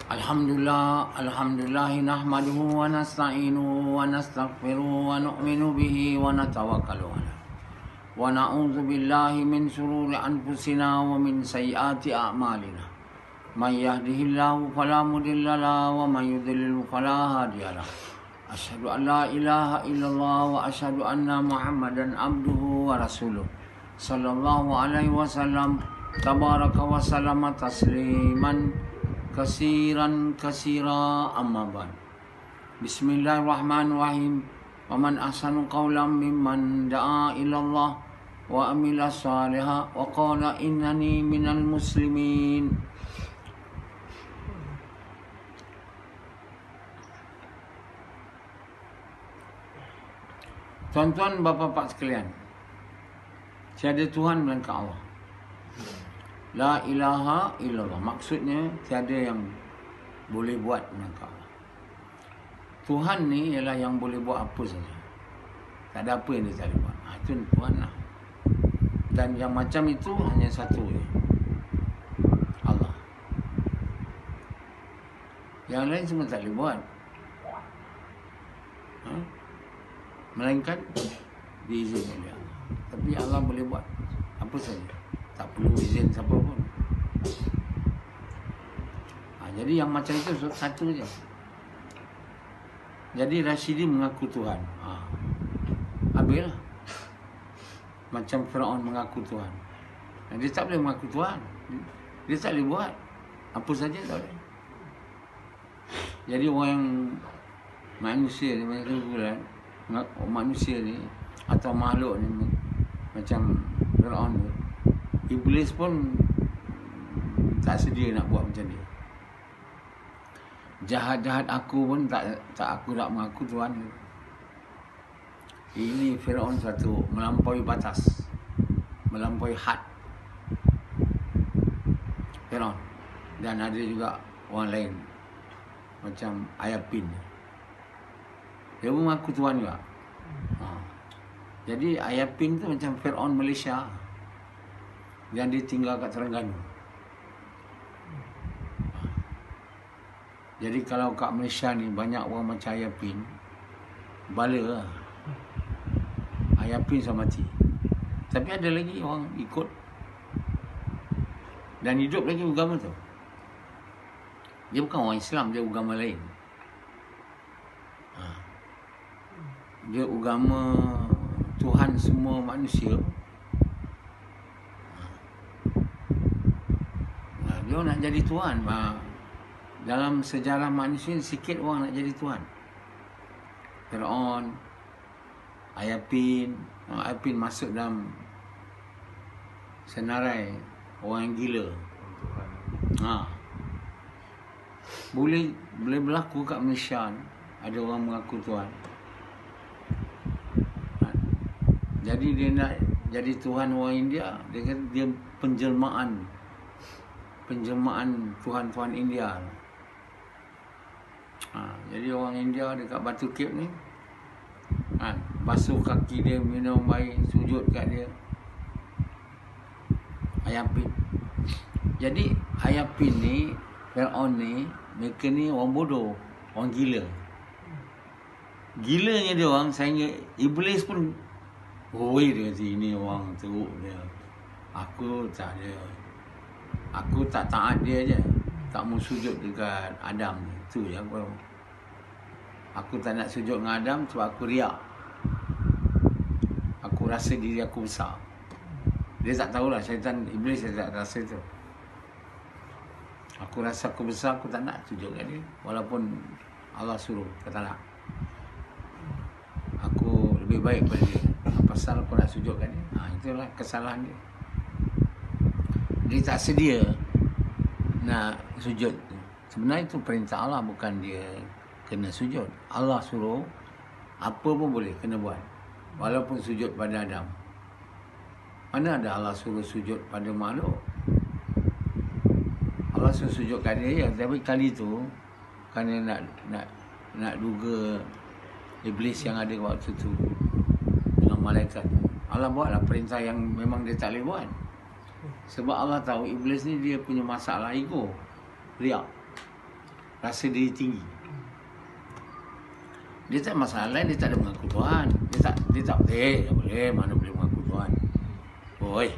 Alhamdulillah nahmaduhu wa nasta'inuhu wa nastaghfiruhu wa nu'minu bihi wa natawakkalu alayh. Wa na'udzu billahi min shururi anfusina wa min sayyiati a'malina. May yahdihillahu fala mudilla lahu wa may yudlil fala hadiya lahu. Asyhadu an la ilaha illallah wa asyhadu anna Muhammadan abduhu wa rasuluh. Sallallahu alaihi wasallam tabaraka wa sallama tasliman kasiran kasira amma ba'd. Bismillahirrahmanirrahim. Wa man ahsanu qawlan mimman da'a ila Allah wa amila shalihan wa qala innani minal muslimin. Tuan-tuan, bapa-bapa sekalian, tiada Tuhan melainkan Allah. La ilaha illallah. Maksudnya tiada yang boleh buat melainkan Allah. Tuhan ni ialah yang boleh buat apa saja. Tak ada apa yang dia tak boleh buat. Itu Tuhan lah. Dan yang macam itu hanya satu je, Allah. Yang lain semua tak boleh buat, melainkan diizin oleh Allah. Tapi Allah boleh buat apa saja, tak perlu izin siapa pun. Jadi yang macam itu satu je. Jadi Rashidi mengaku Tuhan. Habislah. Macam Firaun mengaku Tuhan. Dia tak boleh mengaku Tuhan. Dia tak boleh buat apa saja, tak boleh. Jadi orang yang manusia ni, manusia ni atau makhluk ni macam Firaun tu, Iblis pun tak sedia nak buat macam dia. Jahat-jahat aku pun tak aku nak mengaku Tuhan. Ini Firaun satu melampaui batas, melampaui had. Firaun. Dan ada juga orang lain macam Ayapin. Dia pun mengaku Tuhan juga. Jadi Ayapin tu macam Firaun Malaysia, yang dia tinggal kat Terengganu. Jadi kalau kat Malaysia ni banyak orang macam Ayapin, bala lah. Ayapin sudah mati. Tapi ada lagi orang ikut dan hidup lagi agama tu. Dia bukan orang Islam, dia agama lain. Dia agama Tuhan semua manusia. Dia nak jadi Tuhan. Dalam sejarah manusia, sikit orang nak jadi Tuhan. Firaun, Ayapin masuk dalam senarai orang yang gila. Boleh berlaku kat Malaysia ni, ada orang mengaku Tuhan. Jadi dia nak jadi Tuhan orang India. Dia kata dia penjelmaan Tuhan-Tuhan India. Jadi orang India dekat Batu Cape ni, basuh kaki dia, minum air, sujud kat dia. Ayapin. Jadi Ayapin ni, Firaun ni, mereka ni orang bodoh, orang gila. Gilanya dia orang sehingga Iblis pun, dia kata ini orang teruk dia. Aku tak taat dia je. Tak mau sujud dekat Adam. Itu je aku tak nak sujud dengan Adam sebab aku riak. Aku rasa diri aku besar. Dia tak tahulah, syaitan Iblis dia tak rasa tu. Aku rasa aku besar, aku tak nak sujud kat dia. Walaupun Allah suruh, kata tak. Aku lebih baik pada dia. Pasal aku nak sujud kat dia. Itulah kesalahan dia. Dia tak sedia nak sujud. Sebenarnya itu perintah Allah, bukan dia kena sujud. Allah suruh, apa pun boleh kena buat. Walaupun sujud pada Adam. Mana ada Allah suruh sujud pada makhluk? Allah suruh sujud kat dia, tapi kali tu kerana nak duga Iblis yang ada waktu tu dengan malaikat. Allah buatlah perintah yang memang dia tak boleh buat. Sebab Allah tahu Iblis ni dia punya masalah ego, riak. rasa diri tinggi. Dia tak masalah lain, dia tak ada mengaku Tuhan. Dia tak boleh, mana boleh mengaku Tuhan. Oi,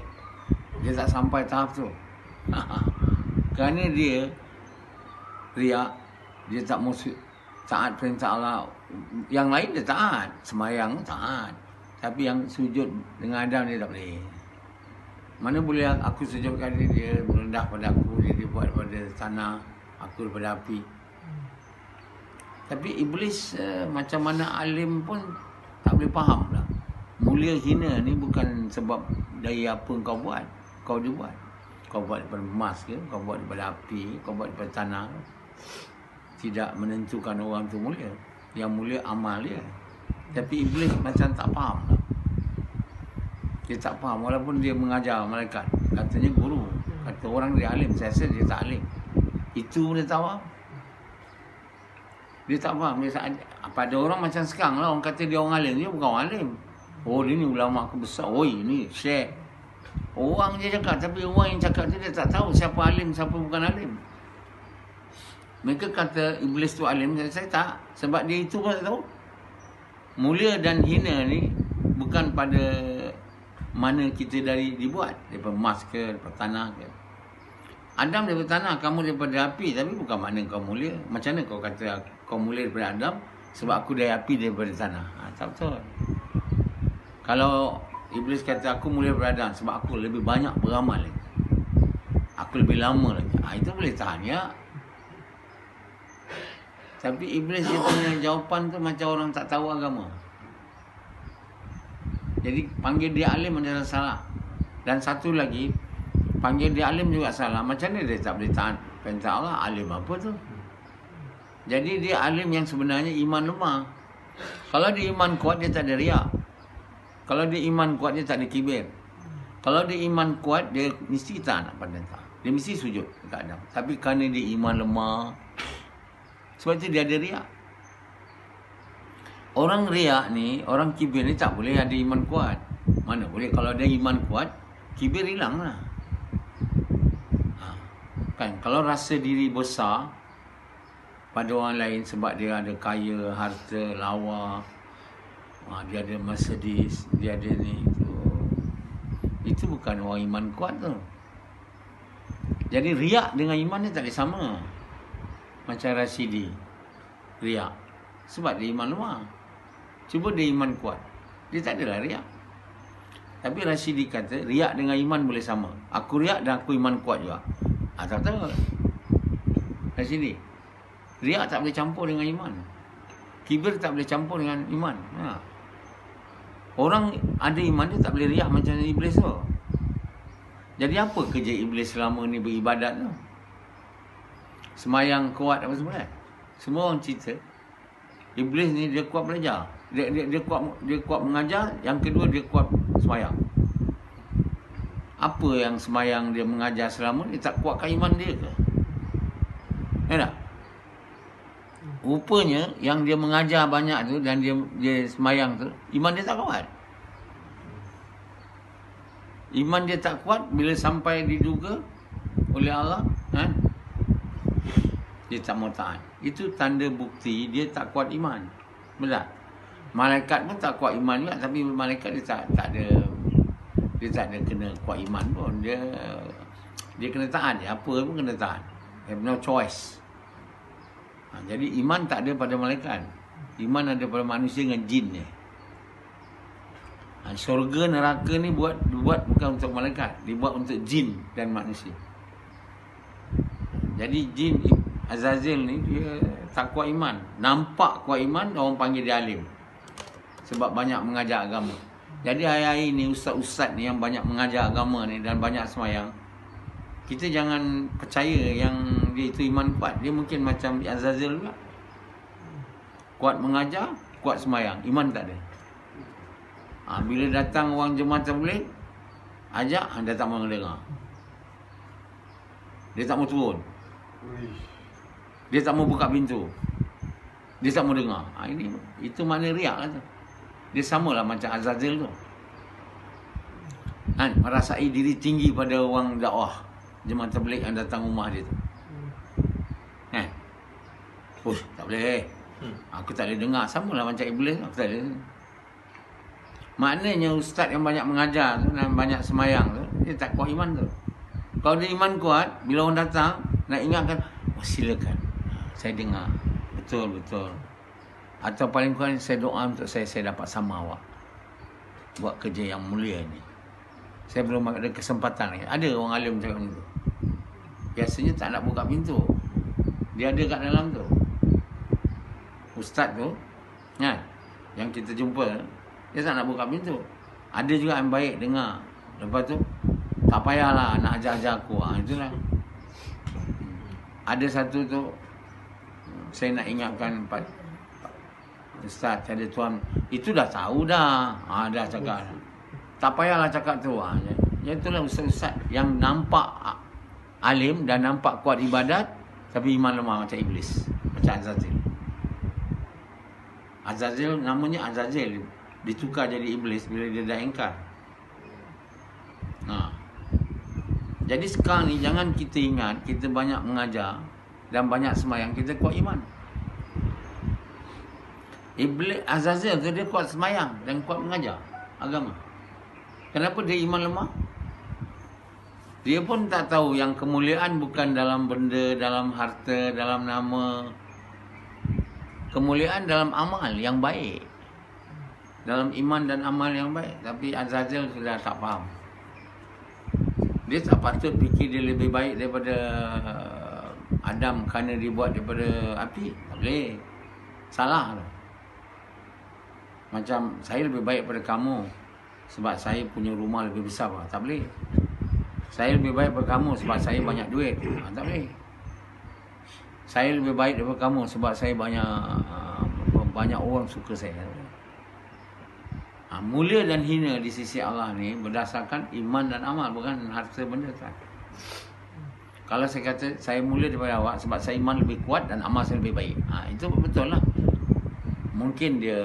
dia tak sampai tahap tu. Kerana dia riak, dia tak mau taat perintah Allah. Yang lain dia taat, semayang taat. Tapi yang sujud dengan Adam dia tak boleh. Mana boleh aku sujudkan dia merendah pada aku, dia buat pada tanah, aku daripada api. Tapi iblis macam mana alim pun tak boleh faham lah. Mulia hina ni bukan sebab dari apa kau buat. Kau dia buat. Kau buat daripada emas ke, kau buat daripada api, kau buat daripada tanah. Tidak menentukan orang tu mulia. Yang mulia amal dia. Tapi iblis macam tak faham lah. Dia tak faham walaupun dia mengajar malaikat. Katanya guru. Kata orang dia alim, saya rasa dia tak alim. Itu dia tak faham. Dia tak faham. Pada orang macam sekarang lah, orang kata dia orang alim. Dia bukan orang alim. Oh, dia ni ulama kebesar. Oi, ni syekh. Orang je cakap. Tapi orang yang cakap tu dia tak tahu siapa alim, siapa bukan alim. Mereka kata iblis tu alim. Saya tak. Sebab dia itu pun tak tahu. Mulia dan hina ni bukan pada mana kita dibuat. Daripada emas ke, daripada tanah ke. Adam daripada tanah, kamu daripada api. Tapi bukan makna kau mulia. Macam mana kau kata kau mulia daripada Adam sebab aku dari api daripada tanah? Tak betul. Kalau iblis kata aku mulia daripada Adam sebab aku lebih banyak beramal lagi, aku lebih lama lagi, itu boleh tahan ya. Tapi iblis dia punya jawapan tu macam orang tak tahu agama. Jadi panggil dia alim adalah salah. Dan satu lagi, panggil dia alim juga salah. Macam mana dia tak boleh tahan perintah Allah? Alim apa tu? Jadi dia alim yang sebenarnya iman lemah. Kalau dia iman kuat, dia tak ada riak. Kalau dia iman kuat, dia tak ada kibir. Kalau dia iman kuat, dia mesti taat nak perintah. Dia mesti sujud dekat Adam. Tapi kerana dia iman lemah, sebab itu dia ada riak. Orang riak ni, orang kibir ni tak boleh ada iman kuat. Mana boleh kalau ada iman kuat, kibir hilang lah. Kan, kalau rasa diri besar pada orang lain sebab dia ada kaya, harta, lawa, dia ada Mercedes, dia ada ni, itu bukan orang iman kuat tu. Jadi riak dengan iman dia tak boleh sama. Macam Rashidi riak sebab dia iman lemah. Cuba dia iman kuat, dia tak adalah riak. Tapi Rashidi kata riak dengan iman boleh sama. Aku riak dan aku iman kuat juga. Tak tahu Rashidi, riak tak boleh campur dengan iman. Kibir tak boleh campur dengan iman. Orang ada iman dia tak boleh riak macam iblis tu. Jadi apa kerja iblis selama ni beribadat tu? Semayang kuat apa semua kan? Semua orang cerita iblis ni dia kuat belajar. Dia kuat mengajar. Yang kedua dia kuat semayang. Apa yang semayang dia mengajar selama ni tak kuatkan iman dia ke? Ya tak? Rupanya yang dia mengajar banyak tu dan dia semayang tu, iman dia tak kuat. Iman dia tak kuat bila sampai diduga oleh Allah, dia tak mau taat. Itu tanda bukti dia tak kuat iman. Betul? Malaikat pun tak kuat iman juga, tapi malaikat dia tak ada kena kuat iman pun. Dia kena taat, apa pun kena taat. Have no choice. Jadi iman tak ada pada malaikat. Iman ada pada manusia dengan jin ni. Syurga neraka ni buat bukan untuk malaikat, dibuat untuk jin dan manusia. Jadi jin Azazil ni dia tak kuat iman. Nampak kuat iman, orang panggil dia alim. Sebab banyak mengajar agama. Jadi hari-hari ni ustaz-ustaz ni yang banyak mengajar agama ni dan banyak semayang, kita jangan percaya yang dia itu iman kuat. Dia mungkin macam Azazil juga. Kuat mengajar, kuat semayang, iman tak ada. Bila datang orang jemaah tabligh, ajak, dia tak mau dengar. Dia tak mau turun. Dia tak mau buka pintu. Dia tak mau dengar. Itu makna riak lah tu. Dia samalah macam Azazil tu. Merasai diri tinggi pada orang dakwah, jemaah tabligh yang datang rumah dia tu. Ush, tak boleh. Aku tak boleh dengar. Sama lah macam iblis. Aku tak boleh. Maknanya ustaz yang banyak mengajar tu dan banyak semayang tu, dia tak kuat iman tu. Kalau dia iman kuat, bila orang datang, nak ingatkan, oh silakan. Saya dengar. Betul, betul. Atau paling kurang saya doa untuk saya dapat sama awak. Buat kerja yang mulia ni. Saya belum ada kesempatan lagi. Ada orang alim cakap macam tu. Biasanya tak nak buka pintu. Dia ada kat dalam tu. Ustaz tu, kan? Yang kita jumpa, dia tak nak buka pintu. Ada juga yang baik dengar. Lepas tu, tak payahlah nak ajar-ajar aku. Itulah. Ada satu tu, saya nak ingatkan Ustaz, ada tuan, itu dah tahu dah. Dah cakap. Tak payahlah cakap tu. Itulah ustaz-ustaz yang nampak alim dan nampak kuat ibadat, tapi iman lemah macam iblis. Macam Azazil. Azazil namanya Azazil. Ditukar jadi iblis bila dia dah ingkar. Jadi sekarang ni jangan kita ingat kita banyak mengajar dan banyak semayang, kita kuat iman. Iblis Azazil tu dia kuat semayang dan kuat mengajar agama. Kenapa dia iman lemah? Dia pun tak tahu yang kemuliaan bukan dalam benda, dalam harta, dalam nama. Kemuliaan dalam amal yang baik. Dalam iman dan amal yang baik. Tapi Azazil sudah tak faham. Dia tak patut fikir dia lebih baik daripada Adam kerana dibuat daripada api. Tak boleh. Salah tu. Macam saya lebih baik daripada kamu sebab saya punya rumah lebih besar. Tak boleh. Saya lebih baik daripada kamu sebab saya banyak duit. Tak boleh. Saya lebih baik daripada kamu sebab saya banyak orang suka saya. Mulia dan hina di sisi Allah ni berdasarkan iman dan amal, bukan harta benda tak. Kalau saya kata saya mulia daripada awak sebab saya iman lebih kuat dan amal saya lebih baik, itu betul lah. Mungkin dia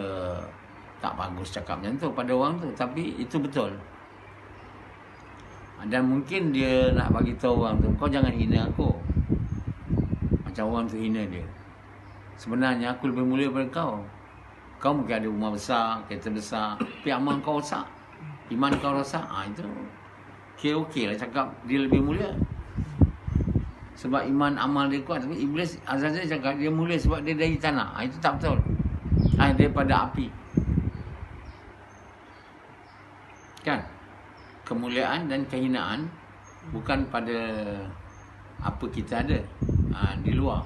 tak bagus cakap macam tu pada orang tu, tapi itu betul. Dan mungkin dia nak bagi tahu orang tu, kau jangan hina aku. Macam orang tu hina dia. Sebenarnya aku lebih mulia daripada kau. Kau mungkin ada rumah besar, kereta besar, tapi amal kau rosak. Iman kau rosak. Itu okey lah cakap dia lebih mulia. Sebab iman amal dia kuat. Tapi iblis Azazil cakap dia mulia sebab dia dari tanah. Itu tak betul. Daripada api. Kan? Kemuliaan dan kehinaan bukan pada apa kita ada di luar.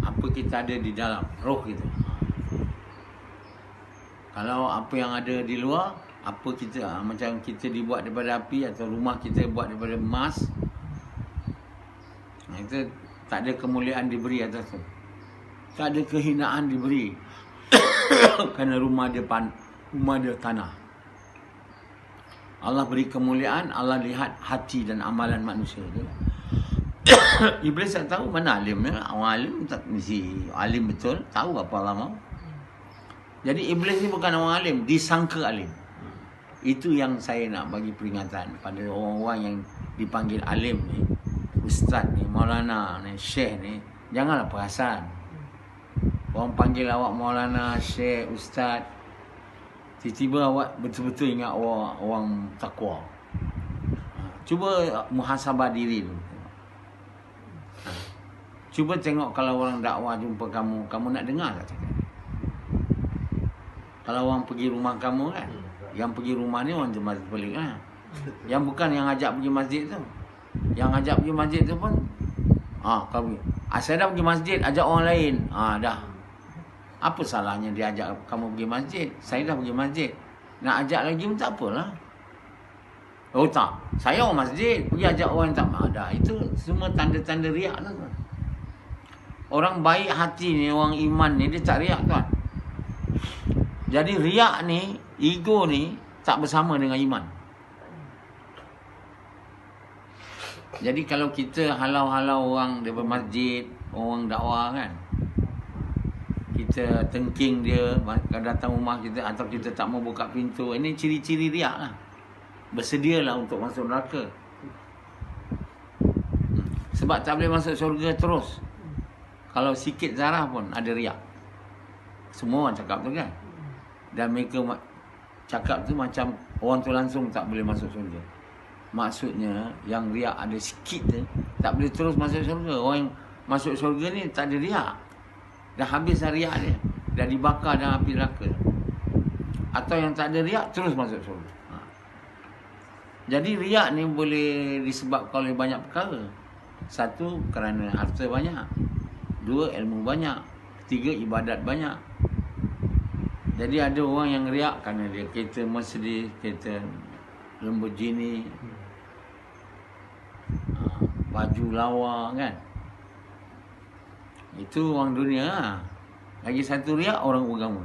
Apa kita ada di dalam roh kita. Kalau apa yang ada di luar, apa kita macam kita dibuat daripada api atau rumah kita buat daripada emas, itu tak ada kemuliaan diberi atas tu. Tak ada kehinaan diberi. Kerana rumah dia tanah. Allah beri kemuliaan, Allah lihat hati dan amalan manusia tu. Iblis tak tahu mana alimnya. Orang alim tak mesti alim betul, tahu apa Allah mahu. Jadi iblis ni bukan orang alim, disangka alim. Itu yang saya nak bagi peringatan pada orang-orang yang dipanggil alim ni, ustaz ni, maulana ni, syekh ni, janganlah perasan. Orang panggil awak maulana, syekh, ustaz, tiba-tiba awak betul-betul ingat orang takwa. Cuba muhasabah diri dulu. Cuba tengok kalau orang dakwah jumpa kamu nak dengar tak cakap? Kalau orang pergi rumah kamu kan, yang pergi rumah ni orang jemaah pelik kan. Yang bukan yang ajak pergi masjid tu. Yang ajak pergi masjid tu pun kau pergi. Saya dah pergi masjid, ajak orang lain. Dah. Apa salahnya dia ajak kamu pergi masjid? Saya dah pergi masjid. Nak ajak lagi pun tak apalah. Oh tak, saya orang masjid, pergi ajak orang yang tak ada. Itu semua tanda-tanda riak lah tuan. Orang baik hati ni, orang iman ni, dia tak riak tuan. Jadi riak ni, ego ni tak bersama dengan iman. Jadi kalau kita halau-halau orang daripada masjid, orang dakwah kan, kita tengking dia datang rumah kita atau kita tak mau buka pintu, ini ciri-ciri riak lah. Bersedialah untuk masuk neraka. Sebab tak boleh masuk syurga terus. Kalau sikit zarah pun ada riak. Semua orang cakap tu kan. Dan mereka cakap tu macam orang tu langsung tak boleh masuk syurga. Maksudnya yang riak ada sikit tu tak boleh terus masuk syurga. Orang yang masuk syurga ni tak ada riak. Dah habis dah riak dia. Dah dibakar dalam api neraka. Atau yang tak ada riak terus masuk syurga. Jadi riak ni boleh disebabkan oleh banyak perkara. Satu, kerana harta banyak. Dua, ilmu banyak. Tiga, ibadat banyak. Jadi ada orang yang riak kerana dia kereta Mercedes, kereta Lamborghini, baju lawa kan. Itu orang dunia lah. Lagi satu riak orang agama,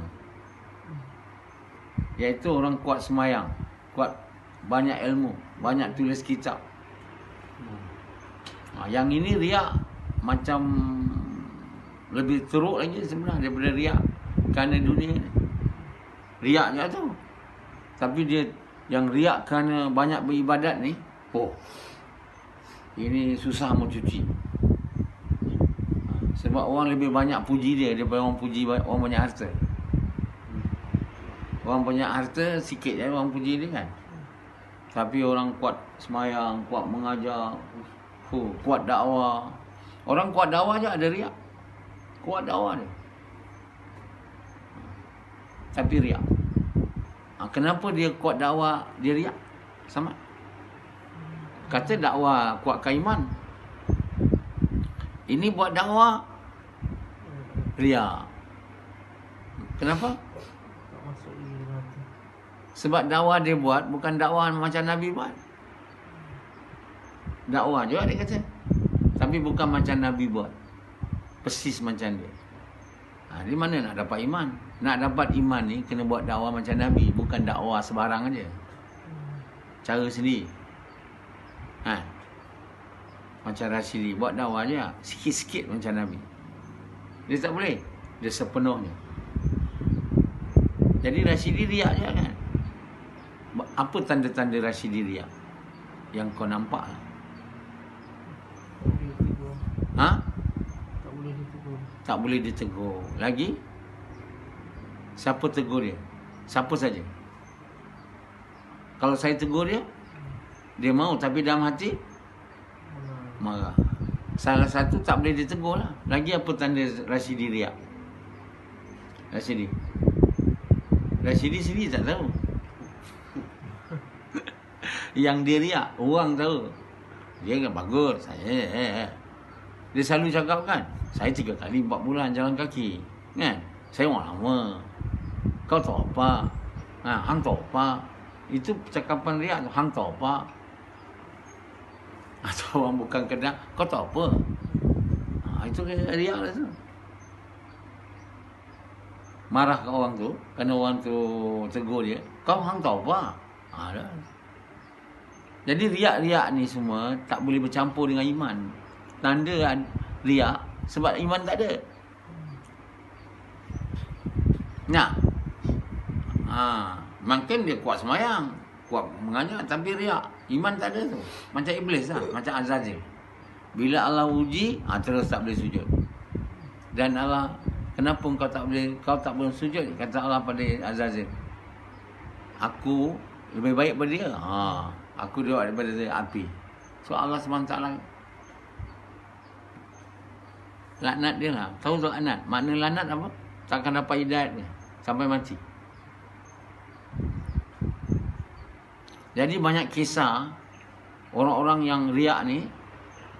iaitu orang kuat semayang, kuat banyak ilmu, banyak tulis kitab. Yang ini riak macam lebih teruk lagi sebenarnya daripada riak kerana dunia ni. Riak je tu. Tapi dia yang riak kerana banyak beribadat ni, ini susah mau cuci. Sebab orang lebih banyak puji dia daripada orang puji orang banyak harta. Orang banyak harta sikit je orang puji dia kan. Tapi orang kuat semayang, kuat mengajar, kuat dakwah. Orang kuat dakwah je ada riak. Kuat dakwah dia. Tapi riak. Kenapa dia kuat dakwah, dia riak? Sama. Kata dakwah kuatkan iman. Ini buat dakwah riak. Kenapa? Sebab dakwah dia buat bukan dakwah macam Nabi buat. Dakwah juga dia kata. Tapi bukan macam Nabi buat. Persis macam dia. Di mana nak dapat iman? Nak dapat iman ni kena buat dakwah macam Nabi. Bukan dakwah sebarang aja. Cara sendiri. Macam Rashidi buat dakwah je sikit-sikit macam Nabi. Dia tak boleh. Dia sepenuhnya. Jadi Rashidi riak je kan. Apa tanda-tanda Rashidi riak? Yang kau nampak lah. Tak boleh ditegur. Tak boleh ditegur. Lagi? Siapa tegur dia? Siapa saja? Kalau saya tegur dia, dia mau tapi dalam hati marah. Salah satu tak boleh ditegur lah. Lagi apa tanda Rashidi riak? Rashidi sendiri tak tahu. Yang dia riak, orang tahu. Dia kan bagus. Dia selalu cakap kan, saya 3 kali 4 bulan jalan kaki. Kan? Saya orang lama. Kau tahu apa? Hang tahu apa? Itu percakapan riak tu. Hang tahu apa? Atau orang bukan Kedah, kau tahu apa? Itu riak lah tu. Marah ke orang tu, kerana orang tu tegur dia, kau hang tahu apa? Dah. Jadi riak-riak ni semua tak boleh bercampur dengan iman. Tanda riak sebab iman tak ada. Nah. Makin dia kuat semayang, kuat mengajar tapi riak. Iman tak ada tu. Macam iblis lah, macam Azazil. Bila Allah uji, terus tak boleh sujud. Dan Allah, kenapa kau tak boleh sujud? Kata Allah pada Azazil, aku lebih baik daripada dia. Aku duduk daripada api. So Allah SWT laknat dia lah. Tahu tak laknat? Makna laknat apa? Takkan dapat hidayat dia sampai mati. Jadi banyak kisah orang-orang yang riak ni,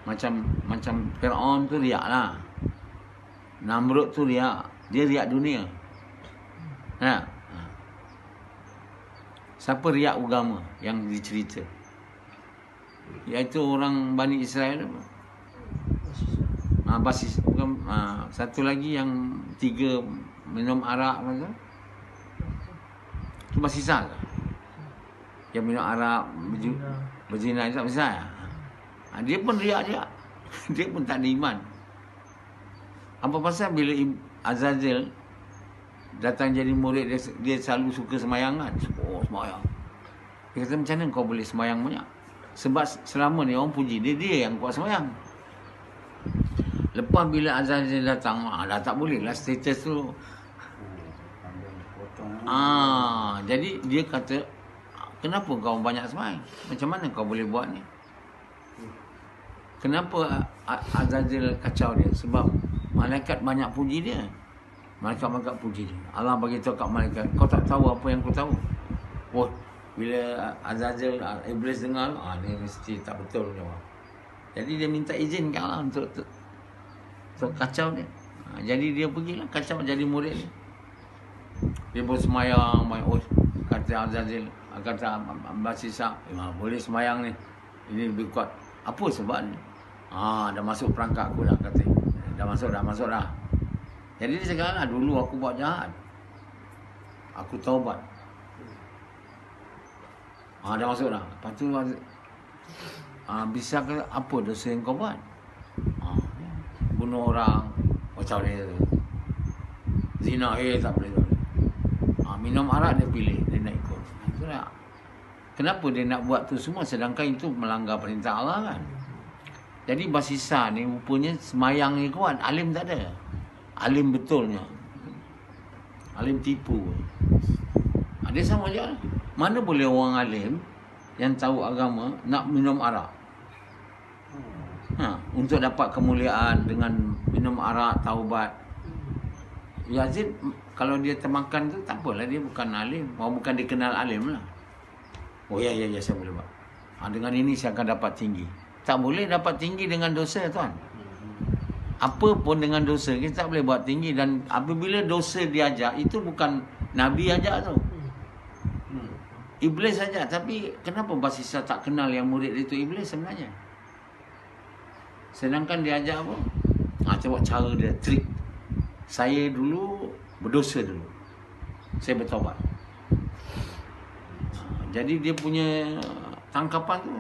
macam Fir'aun tu riak lah. Namrud tu riak. Dia riak dunia. Siapa riak agama yang dicerita? Iaitu orang Bani Israel. Basis. Bukan, satu lagi yang 3 minum arak. Itu basisah ke? Yang minum arak, berzina itu tak basisah ya? Dia pun riak je. Dia pun tak ada iman. Apa pasal bila Azazil datang jadi murid dia selalu suka semayang kan? Semayang. Dia kata, macam mana kau boleh semayang banyak? Sebab selama ni orang puji dia yang kuat semayang. Lepas bila Azazil datang, dah tak boleh lah status tu. Jadi dia kata, kenapa kau banyak sembahyang? Macam mana kau boleh buat ni? Kenapa Azazil kacau dia? Sebab malaikat banyak puji dia. Malaikat puji dia. Allah bagi tahu kat malaikat, kau tak tahu apa yang aku tahu. Oh, bila Azazil, Iblis dengar, ni mesti tak betul dia. Jadi dia minta izin kat Allah untuk kacau dia. Jadi dia pergilah kacau jadi murid dia. Dia pun semayang, kata Azazil, kata Basisa, boleh semayang ni. Ini lebih kuat. Apa sebab ni? Dah masuk perangkap aku dah, kata. Dah masuk dah. Jadi dia cakap, dulu aku buat jahat. Aku taubat. Dah masuk dah. Lepas tu, bisa ke apa dosa yang kau buat? Bunuh orang, macam ni. Zina, tak boleh. Minum arak dia pilih, dia nak ikut. Itulah. Kenapa dia nak buat tu semua sedangkan itu melanggar perintah Allah kan? Jadi Basisa ni rupanya semayang ni kuat, alim tak ada. Alim betulnya. Alim tipu. Dia sama je lah. Mana boleh orang alim yang tahu agama nak minum arak? Untuk dapat kemuliaan dengan minum arak, taubat. Yazid kalau dia termakan tu tak apalah, dia bukan alim. Bukan dikenal alim lah. Oh ya saya boleh buat. Dengan ini saya akan dapat tinggi. Tak boleh dapat tinggi dengan dosa, tuan. Apa pun dengan dosa kita tak boleh buat tinggi. Dan apabila dosa diajak, itu bukan Nabi ajak tu, Iblis ajak. Tapi kenapa Basisa tak kenal yang murid itu Iblis sebenarnya? Sedangkan dia ajak apa? Tengok cara dia, trik. Saya dulu berdosa dulu, saya bertaubat. Jadi dia punya tangkapan tu.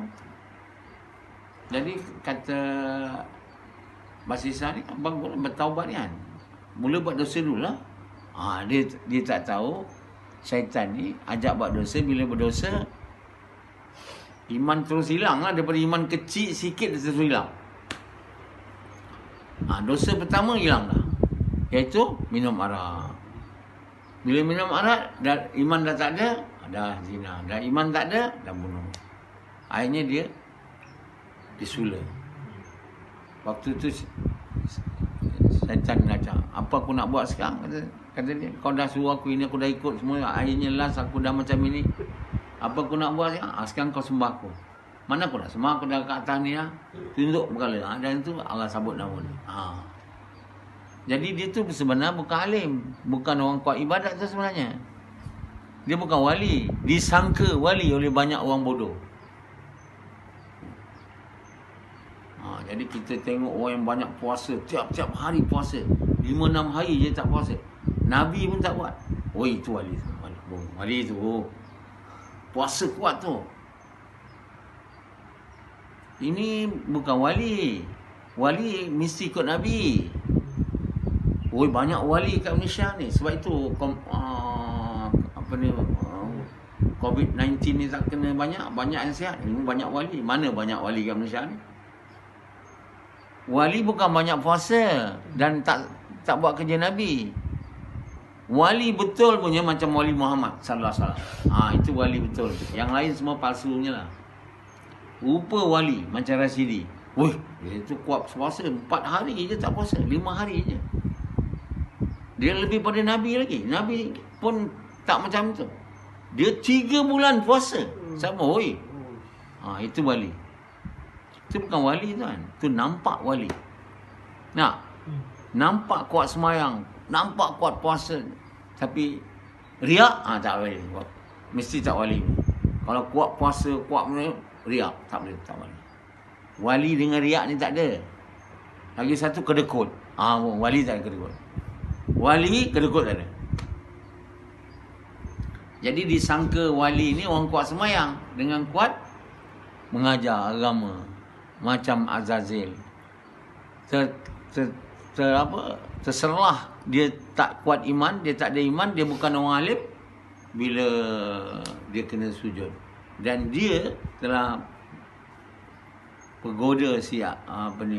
Jadi kata Basisa ni, abang bertaubat ni kan, mula buat dosa dulu lah. Dia tak tahu syaitan ni ajak buat dosa. Bila berdosa, iman terus hilang lah. Daripada iman kecil sikit dia terus hilang. Dosa pertama hilang dah, iaitu minum arak. Bila minum arak, iman dah tak ada, dah zina. Dah iman tak ada, dah bunuh. Akhirnya dia disula. Waktu tu syaitan kacau. Apa aku nak buat sekarang? Kata dia, kau dah suruh aku ini, aku dah ikut semua. Akhirnya last aku dah macam ini. Apa aku nak buat sekarang? Sekarang kau sembah aku. Mana aku nak sembah? Aku dah kat atas ni lah. Tunjuk berkala. Dan itu Allah sabut nama dia. Jadi dia tu sebenarnya bukan alim. Bukan orang kuat ibadat tu sebenarnya. Dia bukan wali. Disangka wali oleh banyak orang bodoh. Jadi kita tengok orang yang banyak puasa. Tiap-tiap hari puasa. 5-6 hari je tak puasa. Nabi pun tak buat. Oh, itu wali tu. Wali tu. Puasa kuat tu. Ini bukan wali. Wali mesti ikut Nabi. Banyak wali kat Malaysia ni. Sebab itu COVID-19 ni tak kena banyak yang sihat. Ini banyak wali. Mana banyak wali kat Malaysia ni? Wali bukan banyak puasa dan tak buat kerja Nabi. Wali betul punya macam wali Muhammad sallallahu alaihi wasallam. Itu wali betul. Yang lain semua palsunya lah. Rupa wali macam Rasidi. Dia tu kuat puasa 4 hari je tak puasa, 5 hari je. Dia lebih pada Nabi lagi. Nabi pun tak macam tu. Dia 3 bulan puasa. Sama, itu wali. Itu bukan wali tuan. Itu nampak wali. Nampak kuat semayang, nampak kuat puasa. Tapi riak, tak boleh. Mesti tak wali. Kalau kuat puasa, kuat riak, tak boleh, tak wali. Wali dengan riak ni tak ada. Lagi satu kedekut. Wali tak ada kedekut. Wali kedekut tak ada. Jadi disangka wali ni orang kuat semayang dengan kuat mengajar agama. Macam Azazil. Terserlah dia tak kuat iman, dia tak ada iman, dia bukan orang alim. Bila dia kena sujud. Dan dia telah Pegoda si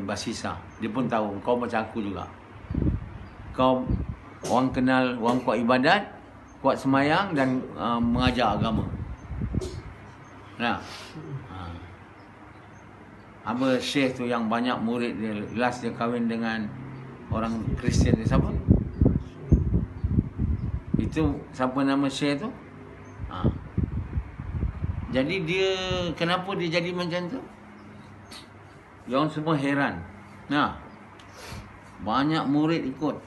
Basisa. Dia pun tahu kau macam aku juga. Kau orang kenal, orang kuat ibadat, kuat semayang dan mengajar agama. Nah, apa syekh tu yang banyak murid dia, last dia kahwin dengan orang Kristian tu siapa? Itu siapa nama syekh tu? Jadi dia, kenapa dia jadi macam tu? Yang semua heran. Nah, banyak murid ikut.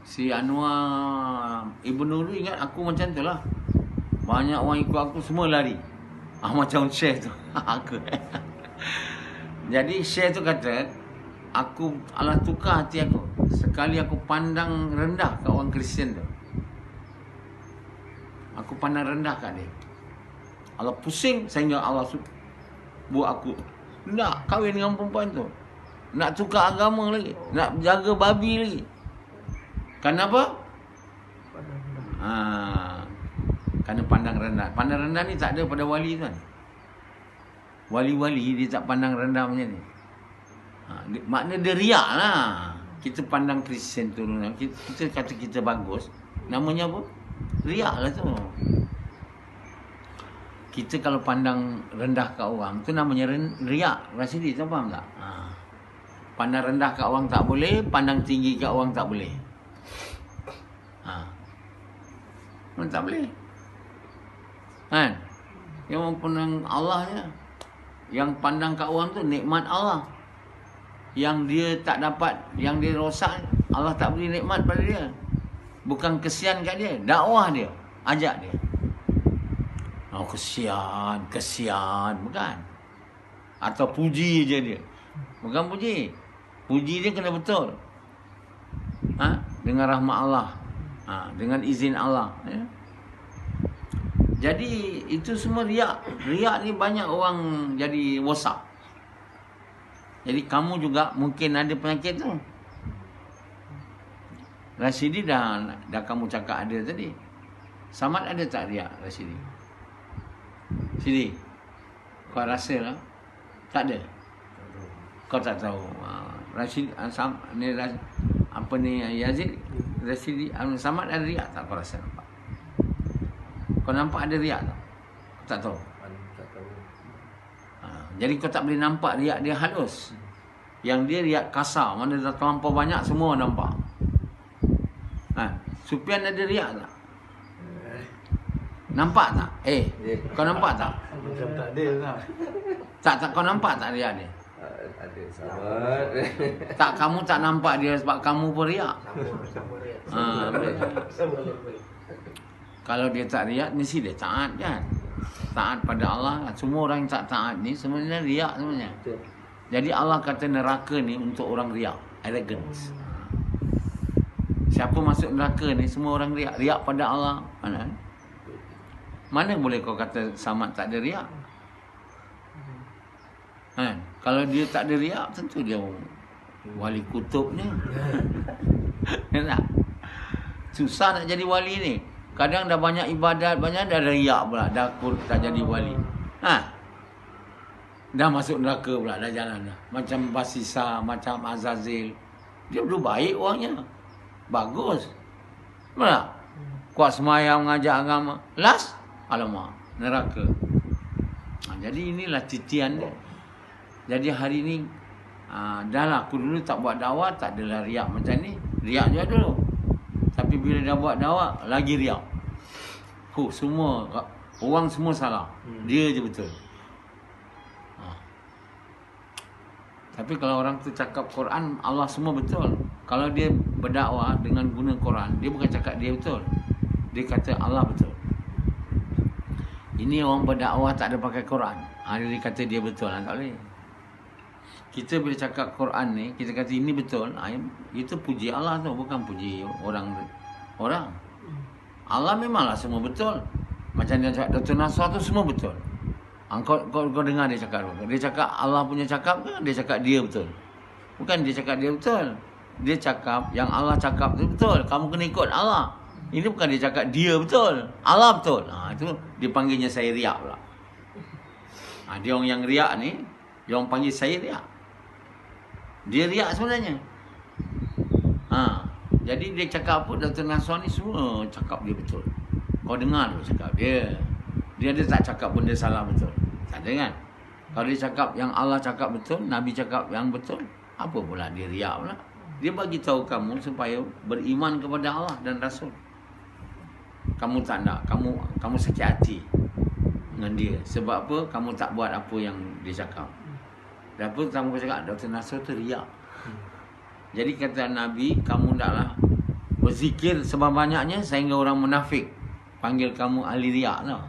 Si Anwar Ibn Nuru ingat aku macam tu lah. Banyak orang ikut aku, semua lari. Macam Syekh tu. Jadi Syekh tu kata, aku Allah tukar hati aku. Sekali aku pandang rendah kat orang Kristian tu. Aku pandang rendah kat dia. Allah pusing sehingga Allah buat aku nak kahwin dengan perempuan tu. Nak tukar agama lagi. Nak jaga babi lagi. Kenapa? Kerana pandang rendah. Pandang rendah ni tak ada pada wali kan. Wali-wali dia tak pandang rendah macam ni. Makna dia riak lah. Kita pandang Kristian tu, kita kata kita bagus. Namanya apa? Riak lah tu. Kita kalau pandang rendah kat orang, tu namanya riak. Rasidi, tak faham tak? Pandang rendah kat orang tak boleh, pandang tinggi kat orang tak boleh. Tak boleh. Kan? Yang pandang Allah je. Yang pandang kat orang tu nikmat Allah. Yang dia tak dapat, yang dia rosak, Allah tak beri nikmat pada dia. Bukan kesian kat dia, dakwah dia, ajak dia. Kesian, bukan. Atau puji je dia. Bukan puji. Puji dia kena betul. Dengan rahmat Allah. Dengan izin Allah. Ya. Jadi itu semua riak. Riak ni banyak orang jadi rosak. Jadi kamu juga mungkin ada penyakit tu. Rasidi dah kamu cakap ada tadi. Samad ada tak riak Rasidi? Sidi, kau rasa lah? Tak ada? Kau tak tahu. Rashid, apa ni Yazid, Rasidi, Samad ada riak tak? Kau rasa nampak? Kau nampak ada riak tak? Tak tahu. Jadi kau tak boleh nampak riak dia halus. Yang dia riak kasar, mana dah terlampau banyak semua nampak. Sufian ada riak tak? Nampak tak? Kau nampak tak? Macam tak ada lah. Tak kau nampak tak riak dia? Ada sahabat. Tak, kamu tak nampak dia sebab kamu pun riak. Kalau dia tak riak, mesti dia taat kan? Taat pada Allah. Semua orang yang tak taat ni sebenarnya riak sebenarnya. Jadi Allah kata neraka ni untuk orang riak, arrogance. Siapa masuk neraka ni semua orang riak. Riak pada Allah. Mana boleh kau kata Samad tak ada riak? Kalau dia tak ada riak, tentu dia wali kutubnya. Susah nak jadi wali ni. Kadang dah banyak ibadat, banyak dah riak pula, dah tak jadi wali. Dah masuk neraka pula, dah jalan dah. Macam Basisa, macam Azazil. Dia dulu baik orangnya. Bagus. Betul? Kuat semayang, mengajar agama. Last, alamak, neraka. Jadi inilah titian dia. Jadi hari ni, dah lah aku dulu tak buat dakwah, tak adalah riak macam ni. Riak je dulu. Tapi bila dah buat dakwah, lagi riak. Semua, orang semua salah. Dia je betul. Tapi kalau orang tu cakap Quran, Allah semua betul. Kalau dia berdakwah dengan guna Quran, dia bukan cakap dia betul. Dia kata Allah betul. Ini orang berdakwah tak ada pakai Quran. Dia kata dia betul. Tak boleh. Kita bila cakap Quran ni, kita kata ini betul. Itu puji Allah tu, bukan puji orang. Allah memanglah semua betul. Macam dia cakap Dr. Nasrah tu semua betul. Kau dengar dia cakap. Dia cakap Allah punya cakap ke? Dia cakap dia betul. Bukan dia cakap dia betul. Dia cakap yang Allah cakap tu betul. Kamu kena ikut Allah. Ini bukan dia cakap dia betul. Allah betul. Itu dia panggilnya saya riak pula. Dia orang yang riak ni, dia orang panggil saya riak. Dia riak sebenarnya. Jadi dia cakap apa, Dr. Nasrul ni semua cakap dia betul. Kau dengar tu cakap dia. Dia tak cakap benda salah betul. Tak ada kan? Kalau dia cakap yang Allah cakap betul, Nabi cakap yang betul, apa pula dia riak pula? Dia bagi tahu kamu supaya beriman kepada Allah dan Rasul. Kamu tak nak, kamu sakit hati dengan dia. Sebab apa? Kamu tak buat apa yang dia cakap. Dan apa kamu cakap? Dr. Nasrul tu riak. Jadi kata Nabi, kamu taklah berzikir sebanyak-banyaknya sehingga orang munafik panggil kamu ahli riak tau.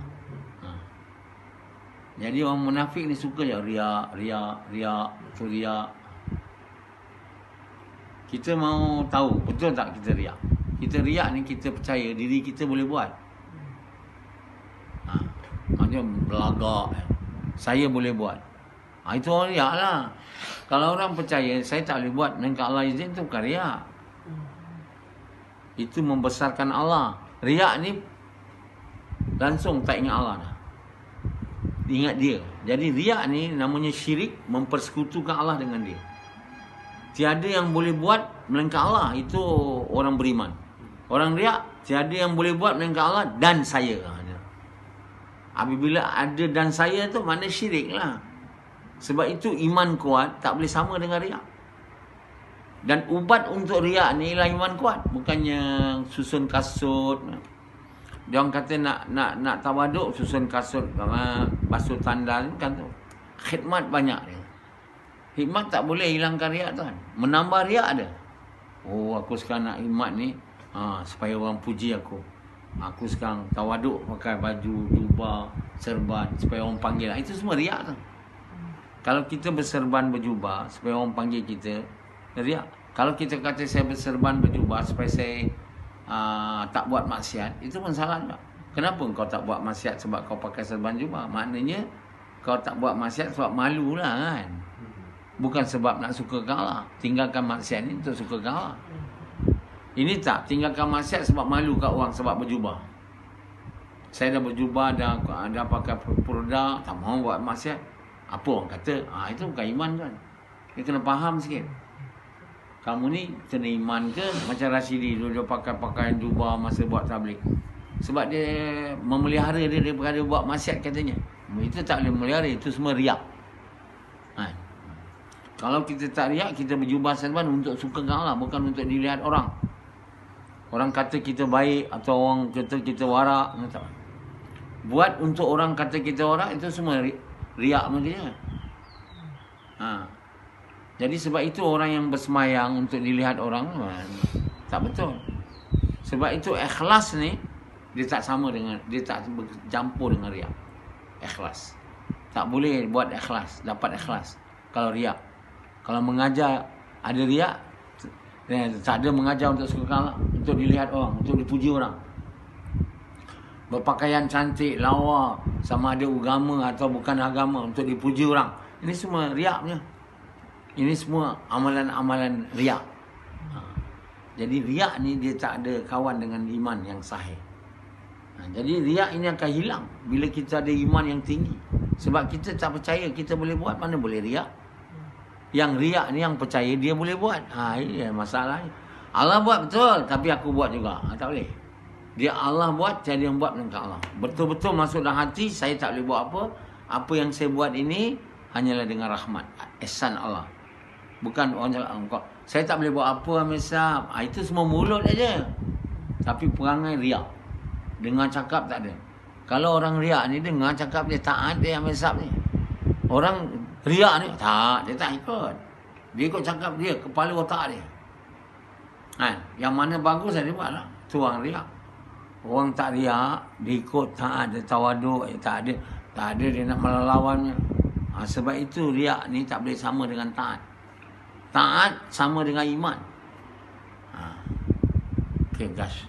Jadi orang munafik ni suka je riak. Kita mau tahu betul tak kita riak? Kita riak ni kita percaya diri kita boleh buat. Maksudnya belagak. Saya boleh buat. Itu orang riak lah. Kalau orang percaya saya tak boleh buat, melainkan Allah izin, itu bukan riak. Itu membesarkan Allah. Riak ni langsung tak ingat Allah dah. Ingat dia. Jadi riak ni namanya syirik, mempersekutukan Allah dengan dia. Tiada yang boleh buat melainkan Allah, itu orang beriman. Orang riak, tiada yang boleh buat melainkan Allah dan saya. Apabila ada dan saya tu makna syirik lah. Sebab itu iman kuat tak boleh sama dengan riak. Dan ubat untuk riak ni ialah iman kuat, bukannya susun kasut. Dia orang kata nak tawaduk, susun kasut, basuh tandal kan tu. Khidmat banyak dia. Khidmat tak boleh hilangkan riak tuan. Menambah riak ada. Oh, aku sekarang nak khidmat ni supaya orang puji aku. Aku sekarang tawaduk pakai baju, jubah, serban supaya orang panggil. Itu semua riak tu. Kalau kita berserban berjubah supaya orang panggil kita, riak. Kalau kita kata saya berserban berjubah supaya saya tak buat maksiat, itu pun salah juga. Kenapa kau tak buat maksiat sebab kau pakai serban jubah? Maknanya kau tak buat maksiat sebab malu lah kan. Bukan sebab nak sukakan Allah. Tinggalkan maksiat ni untuk sukakan Allah. Ini tak, tinggalkan maksiat sebab malu kat orang sebab berjubah. Saya dah berjubah, dah pakai produk, tak mahu buat maksiat. Apa orang kata? Itu bukan iman kan. Dia kena faham sikit. Kamu ni kena iman ke macam Rashidi dulu dia pakai pakaian jubah masa buat tabligh. Sebab dia memelihara dia daripada buat maksiat katanya. Itu tak boleh memelihara, itu semua riak. Kalau kita tak riak, kita berjubah serban untuk sukakan Allah, bukan untuk dilihat orang. Orang kata kita baik atau orang kata kita warak. Buat untuk orang kata kita warak, itu semua riak maknanya. Jadi sebab itu orang yang bersemayang untuk dilihat orang tak betul. Sebab itu ikhlas ni dia tak sama dengan, dia tak bercampur dengan riak. Ikhlas. Tak boleh buat ikhlas, dapat ikhlas kalau riak. Kalau mengajar ada riak, tak ada mengajar untuk suka Allah, untuk dilihat orang, untuk dipuji orang. Berpakaian cantik, lawa, sama ada agama atau bukan agama, untuk dipuji orang. Ini semua riak punya. Ini semua amalan-amalan riak. Jadi riak ni dia tak ada kawan dengan iman yang sahih. Jadi riak ini akan hilang bila kita ada iman yang tinggi. Sebab kita tak percaya kita boleh buat, mana boleh riak. Yang riak ni yang percaya dia boleh buat. Ini masalah. Allah buat betul, tapi aku buat juga. Tak boleh. Dia Allah buat, tiada yang buat melainkan Allah. Betul-betul masuk dalam hati, saya tak boleh buat apa. Apa yang saya buat ini hanyalah dengan rahmat, ihsan Allah. Bukan orang cakap, saya tak boleh buat apa Amir Sahab. Itu semua mulut aja. Tapi perangai riak. Dengar cakap tak ada. Kalau orang riak ni dengar cakap dia taat dia Amir Sahab ni. Orang riak ni tak, dia tak ikut. Dia ikut cakap dia, kepala otak dia. Yang mana bagus dia buat lah. Itu orang riak. Orang tak riak, dia ikut taat, dia tawaduk, tak ada dia nak melawannya. Sebab itu riak ni tak boleh sama dengan taat. Taat sama dengan iman. Okay guys.